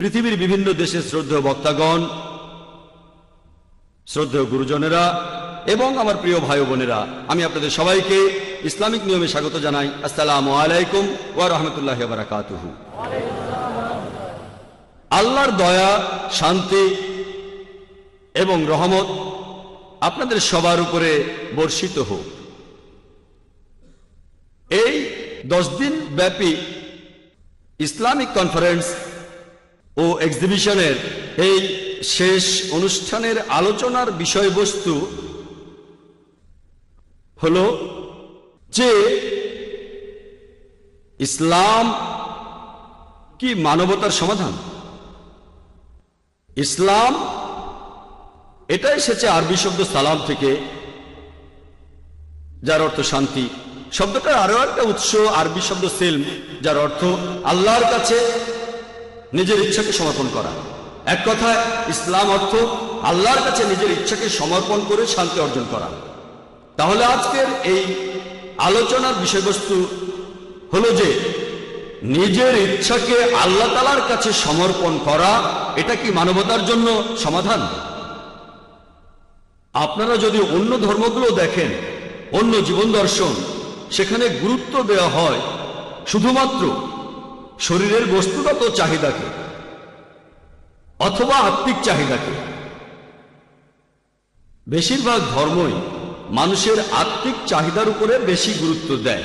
পৃথিবীর বিভিন্ন দেশের শ্রদ্ধেয় বক্তাগণ, শ্রদ্ধেয় গুরুজনেরা এবং আমার প্রিয় ভাই বোনেরা, আমি আপনাদের সবাইকে ইসলামিক নিয়মে স্বাগত জানাই। আসসালামু আলাইকুম ওয়া রাহমাতুল্লাহি ওয়া বারাকাতুহু। আল্লাহর দয়া, শান্তি এবং রহমত আপনাদের সবার উপরে বর্ষিত হোক। এই 10 দিন ব্যাপী ইসলামিক কনফারেন্স ও এক্সিবিশনের এই শেষ অনুষ্ঠানের আলোচনার বিষয়বস্তু হলো যে ইসলাম কি মানবতার সমাধান। ইসলাম এটা এসেছে আরবি শব্দ সালাম থেকে, যার অর্থ শান্তি। শব্দটার আরো একটা উৎস আরবি শব্দ সিলম, যার অর্থ আল্লাহর কাছে নিজের ইচ্ছাকে সমর্পণ করা। এক কথায় ইসলাম অর্থ আল্লাহর কাছে নিজের ইচ্ছাকে সমর্পণ করে শান্তি অর্জন করা। তাহলে আজকের এই আলোচনার বিষয়বস্তু হলো যে নিজের ইচ্ছাকে আল্লাহ তাআলার কাছে সমর্পণ করা, এটা কি মানবতার জন্য সমাধান? আপনারা যদি অন্য ধর্মগুলো দেখেন, অন্য জীবন দর্শন, সেখানে গুরুত্ব দেওয়া হয় শুধুমাত্র শরীরের বস্তুগত চাহিদাকে অথবা আত্মিক চাহিদাকে। বেশিরভাগ ধর্মই মানুষের আত্মিক চাহিদার উপরে বেশি গুরুত্ব দেয়।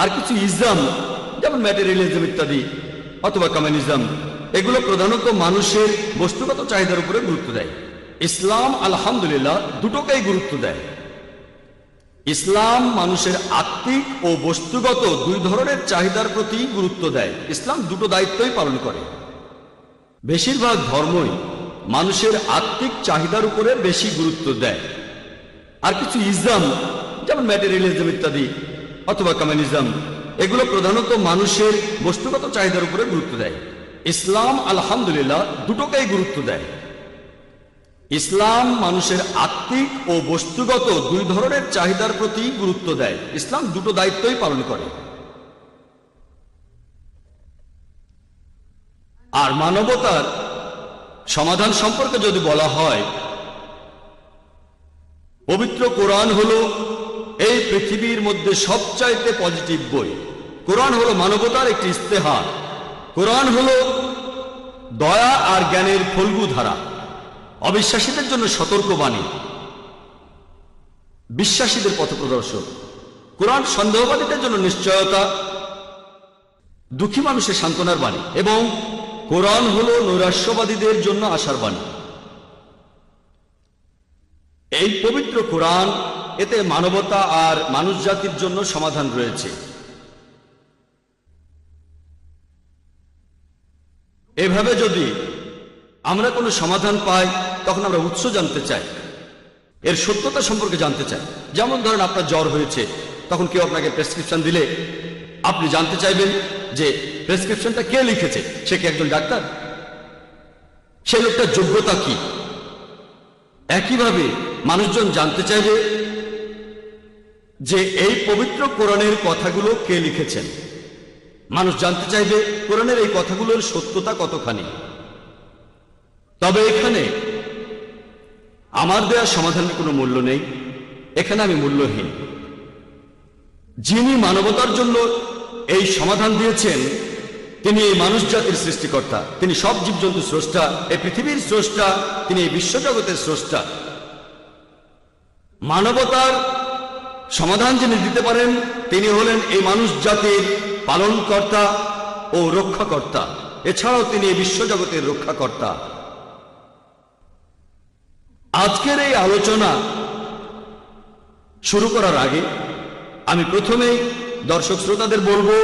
আর কিছু ইসলাম, যেমন ম্যাটেরিয়ালিজম ইত্যাদি অথবা কমিউনিজম, এগুলো প্রধানত মানুষের বস্তুগত চাহিদার উপরে গুরুত্ব দেয়। ইসলাম আলহামদুলিল্লাহ দুটোকেই গুরুত্ব দেয়। ইসলাম মানুষের আত্মিক ও বস্তুগত দুই ধরনের চাহিদার প্রতি গুরুত্ব দেয়। ইসলাম দুটো দায়িত্বই পালন করে। বেশিরভাগ ধর্মই মানুষের আত্মিক চাহিদার উপরে বেশি গুরুত্ব দেয়। আর কিছু ইসলাম, যেমন ম্যাটেরিয়ালিজম ইত্যাদি অথবা কমিউনিজম, এগুলো প্রধানত মানুষের বস্তুগত চাহিদার উপরে গুরুত্ব দেয়। ইসলাম আলহামদুলিল্লাহ দুটোকেই গুরুত্ব দেয়। ইসলাম মানুষের আত্মিক ও বস্তুগত দুই ধরনের চাহিদার প্রতি গুরুত্ব দেয়। ইসলাম দুটো দায়িত্বই পালন করে। আর মানবতার সমাধান সম্পর্কে যদি বলা হয়, পবিত্র কোরআন হলো এই পৃথিবীর মধ্যে সবচাইতে পজিটিভ বই। কোরআন হলো মানবতার একটি ইস্তেহার। কোরআন হলো দয়া আর জ্ঞানের ফল্গু ধারা। অবিশ্বাসীদের জন্য সতর্কবাণী, বিশ্বাসীদের পথপ্রদর্শক। কোরআন সন্দেহবাদীদের জন্য নিশ্চয়তা, দুঃখী মানুষের সান্ত্বনার বাণী। এবং কোরআন হলো নৈরাশ্যবাদীদের জন্য আশার বাণী। এই পবিত্র কোরআন, এতে মানবতা আর মানুষ জাতির জন্য সমাধান রয়েছে। এভাবে যদি আমরা কোনো সমাধান পাই, তখন আমরা উৎস জানতে চাই, এর সত্যতা সম্পর্কে জানতে চাই। যেমন ধরেন আপনার জ্বর হয়েছে, তখন কেউ আপনাকে প্রেসক্রিপশন দিলে আপনি জানতে চাইবেন যে প্রেসক্রিপশনটা কে লিখেছে, সে কি একজন ডাক্তার, সেই লোকটার যোগ্যতা কি। একইভাবে মানুষজন জানতে চাইবে যে এই পবিত্র কোরআনের কথাগুলো কে লিখেছেন। মানুষ জানতে চাইবে কোরআনের এই কথাগুলোর সত্যতা কতখানি। তবে এখানে আমার দেওয়া সমাধানের কোনো মূল্য নেই, এখানে আমি মূল্যহীন। যিনি মানবতার জন্য এই সমাধান দিয়েছেন, তিনি এই মানুষ জাতির সৃষ্টিকর্তা। তিনি সব জীবজন্তু স্রষ্টা, এই পৃথিবীর স্রষ্টা, তিনি এই বিশ্বজগতের স্রষ্টা। মানবতার সমাধান যিনি দিতে পারেন, তিনি হলেন এই মানুষ জাতির পালনকর্তা ও রক্ষাকর্তা। এছাড়াও তিনি এই বিশ্বজগতের রক্ষাকর্তা। আজকের এই আলোচনা শুরু করার আগে আমি প্রথমেই দর্শক শ্রোতাদের বলবো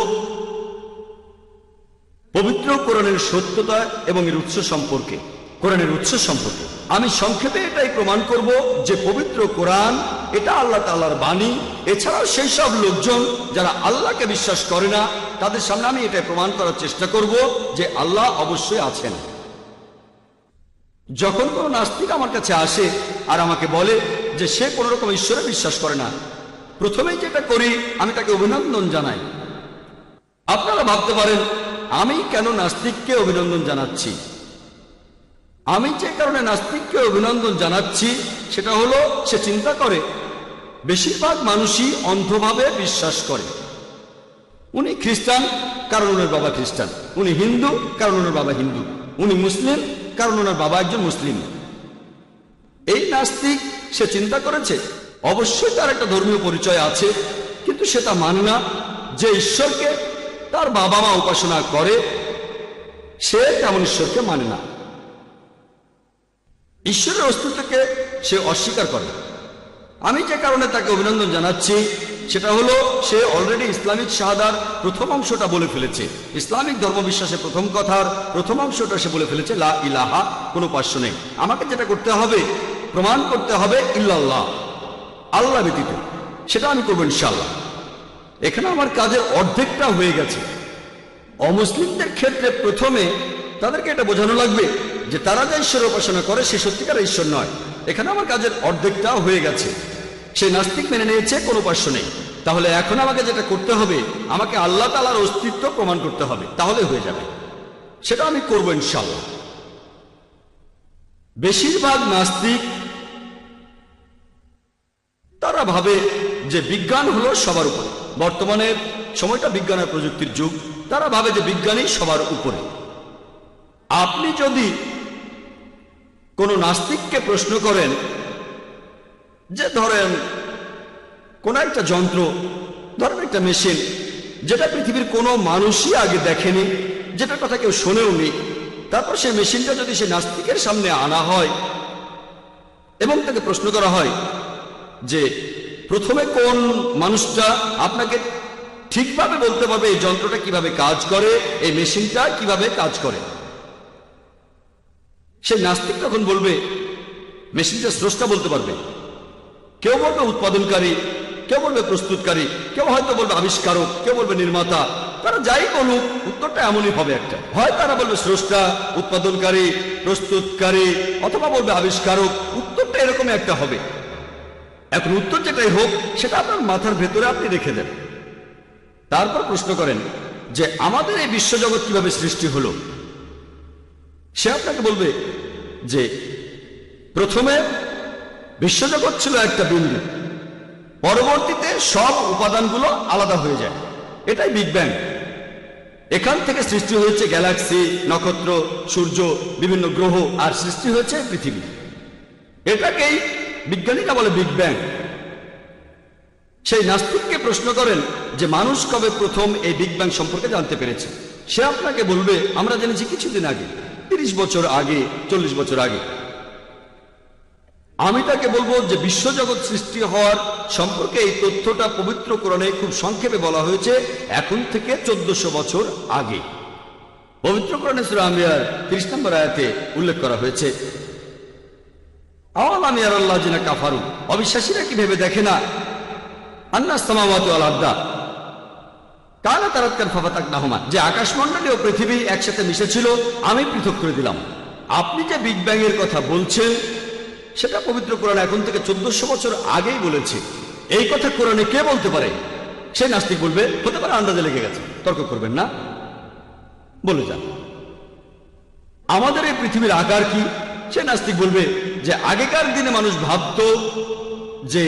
পবিত্র কোরআনের সত্যতা এবং এর উৎস সম্পর্কে। কোরআনের উৎস সম্পর্কে আমি সংক্ষেপে এটাই প্রমাণ করব যে পবিত্র কোরআন এটা আল্লাহ তাআলার বাণী। এছাড়াও সেই সব লোকজন যারা আল্লাহকে বিশ্বাস করে না, তাদের সামনে আমি এটাই প্রমাণ করার চেষ্টা করব যে আল্লাহ অবশ্যই আছেন। যখন কোনো নাস্তিক আমার কাছে আসে আর আমাকে বলে যে সে কোনো রকম ঈশ্বরে বিশ্বাস করে না, প্রথমেই যেটা করি আমি তাকে অভিনন্দন জানাই। আপনারা ভাবতে পারেন আমি কেন নাস্তিককে অভিনন্দন জানাচ্ছি। আমি যে কারণে নাস্তিককে অভিনন্দন জানাচ্ছি সেটা হলো সে চিন্তা করে বেশিরভাগ মানুষই অন্ধভাবে বিশ্বাস করে। উনি খ্রিস্টান কারণ ওনার বাবা খ্রিস্টান, উনি হিন্দু কারণ ওনার বাবা হিন্দু, উনি মুসলিম কারণ ওনার বাবা একজন মুসলিম। এই নাস্তিক সে চিন্তা করেছে অবশ্যই তার একটা ধর্মীয় পরিচয় আছে, কিন্তু সে তা মানে না যে ঈশ্বরকে তার বাবা মা উপাসনা করে সে তেমন ঈশ্বরকে মানে না। ঈশ্বরের অস্তিত্বকে সে অস্বীকার করে। আমি যে কারণে তাকে অভিনন্দন জানাচ্ছি সেটা হলো সে অলরেডি ইসলামিক শাহাদার প্রথম অংশটা বলে ফেলেছে। ইসলামিক ধর্মবিশ্বাসের প্রথম কথার প্রথম অংশটা সে বলে ফেলেছে, লা ইলাহা, কোনো উপাস্য নেই। আমাকে যেটা করতে হবে প্রমাণ করতে হবে ইল্লাল্লাহ, আল্লাহ ব্যতীত। সেটা আমি করবো ইনশাআল্লাহ। এখানে আমার কাজের অর্ধেকটা হয়ে গেছে। অমুসলিমদের ক্ষেত্রে প্রথমে তাদেরকে এটা বোঝানো লাগবে যে তারা যে ঈশ্বর উপাসনা করে সে সত্যিকার ঈশ্বর নয়। এখানে আমার কাজের অর্ধেকটা হয়ে গেছে। সেই নাস্তিক মেনে নিয়েছে কোনো উপাস্য নেই। তাহলে এখন আমাকে যেটা করতে হবে আমাকে আল্লাহ তাআলার অস্তিত্ব প্রমাণ করতে হবে, তাহলে হয়ে যাবে। সেটা আমি করবো ইনশাআল্লাহ। বেশিরভাগ নাস্তিক তারা ভাবে যে বিজ্ঞান হলো সবার উপরে। বর্তমানের সময়টা বিজ্ঞান আর প্রযুক্তির যুগ। তারা ভাবে যে বিজ্ঞানই সবার উপরে। আপনি যদি কোনো নাস্তিককে প্রশ্ন করেন যে ধরেন কোন একটা যন্ত্র, ধরেন একটা মেশিন যেটা পৃথিবীর কোনো মানুষই আগে দেখেনি, যেটার কথা কেউ শোনেও নি, তারপর সেই মেশিনটা যদি সে নাস্তিকের সামনে আনা হয় এবং তাকে প্রশ্ন করা হয় যে প্রথমে কোন মানুষটা আপনাকে ঠিকভাবে বলতে পারবে এই যন্ত্রটা কিভাবে কাজ করে, এই মেশিনটা কিভাবে কাজ করে, সেই নাস্তিক তখন বলবে মেশিনটা স্রষ্টা বলতে পারবে। কেউ বলবে উৎপাদনকারী, কেউ বলবে প্রস্তুতকারী, কেউ হয়তো বলবে আবিষ্কারক, কেউ বলবে নির্মাতা। তারা যাই বলুক উত্তরটা এমনই হবে একটা, হয় তারা বলবে স্রষ্টা, উৎপাদনকারী, প্রস্তুতকারী, অথবা বলবে আবিষ্কারক। উত্তরটা এরকমই একটা হবে। এখন উত্তর যেটাই হোক সেটা আপনার মাথার ভেতরে আপনি রেখে দেন। তারপর প্রশ্ন করেন যে আমাদের এই বিশ্বজগৎ কিভাবে সৃষ্টি হলো। সে আপনাকে বলবে যে প্রথমে বিশ্বজগৎ ছিল একটা বিন্দু, পরবর্তীতে সব উপাদানগুলো আলাদা হয়ে যায়, এটাই বিগ ব্যাং। এখান থেকে সৃষ্টি হয়েছে গ্যালাক্সি, নক্ষত্র, সূর্য, বিভিন্ন গ্রহ, আর সৃষ্টি হয়েছে পৃথিবী। এটাকেই বিজ্ঞানীরা বলে বিগ ব্যাং। সেই নাস্তিককে প্রশ্ন করেন যে মানুষ কবে প্রথম এই বিগ ব্যাং সম্পর্কে জানতে পেরেছে। সে আপনাকে বলবে আমরা জেনেছি কিছুদিন আগে, 30 বছর আগে, 40 বছর আগে। আমি তাকে বলবো যে বিশ্বজগৎ সৃষ্টি হওয়ার সম্পর্কে এই তথ্যটা পবিত্র কোরআনে খুব সংক্ষেপে বলা হয়েছে এখন থেকে 1400 বছর আগে। পবিত্র কোরআনে সূরা আম্বিয়ার 30 নম্বর আয়াতে উল্লেখ করা হয়েছে, আওয়ালাম ইয়ারাল্লাযিনা কাফারু, অবিশ্বাসীরা কি ভেবে দেখে না, আন্নাস সামাওয়াতু ওয়াল আরদা কানাতা তারাতকান ফাফাতাকনাহুমা, যে আকাশমণ্ডলী ও পৃথিবী একসাথে মিশেছিল, আমি পৃথক করে দিলাম। আপনি যে বিগ ব্যাং এর কথা বলছেন সেটা পবিত্র কোরআন এখন থেকে 1400 বছর আগেই বলেছে। এই কথা কোরআনে কে বলতে পারে? সে নাস্তিক বলবে হতে পারে আন্দাজে লেগে গেছে। তর্ক করবেন না, বলে যান আমাদের এই পৃথিবীর আকার কি। সে নাস্তিক বলবে যে আগেকার দিনে মানুষ ভাবত যে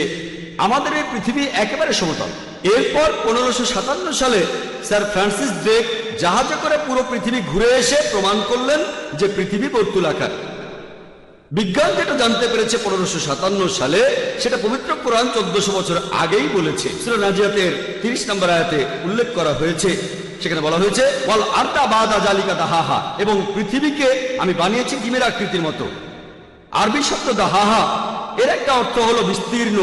আমাদের এই পৃথিবী একেবারে সমতল। এরপর 1557 সালে স্যার ফ্রান্সিস ড্রেক জাহাজে করে পুরো পৃথিবী ঘুরে এসে প্রমাণ করলেন যে পৃথিবী বর্তুলাকার। বিজ্ঞান যেটা জানতে পেরেছে 1557 সালে সেটা পবিত্র কোরআন 1400 বছর আগেই বলেছে। সূরা নাজিয়াতের 30 নম্বর আয়াতে উল্লেখ করা হয়েছে, সেখানে বলা হয়েছে ওয়াল আরদা বাদা জালিকা দাহাহা, এবং পৃথিবীকে আমি বানিয়েছি ডিমের আকৃতির মতো। আরবি শব্দ দাহাহা এর একটা অর্থ হলো বিস্তীর্ণ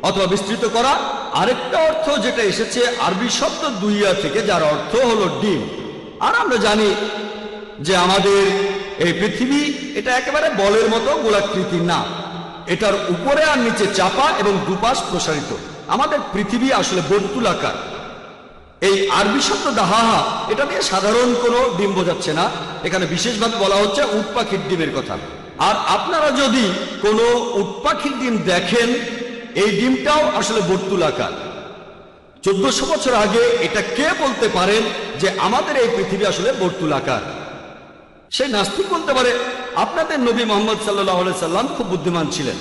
অথবা বিস্তৃত করা, আরেকটা অর্থ যেটা এসেছে আরবি শব্দ দুইয়া থেকে, যার অর্থ হলো ডিম। আর আমরা জানি যে আমাদের এই পৃথিবী এটা একেবারে বলের মতো গোলাকৃতি না, এটার উপরে আর নিচে চাপা এবং দুপাশ প্রসারিত। আমাদের পৃথিবী আসলে বর্তুলাকার। এই আরবি শব্দ দাহাহা এটা দিয়ে সাধারণ কোনো ডিম বোঝাচ্ছে না, এখানে বিশেষভাবে বলা হচ্ছে উট পাখির ডিমের কথা। আর আপনারা যদি কোনো উট পাখির ডিম দেখেন এই ডিমটাও আসলে বর্তুলাকার। 1400 বছর আগে এটা কে বলতে পারেন যে আমাদের এই পৃথিবী আসলে বর্তুলাকার? সে নাস্তিক বলতে পারে আপনাদের নবী মোহাম্মদ সাল্লাল্লাহু আলাইহি সাল্লাম খুব বুদ্ধিমান ছিলেন,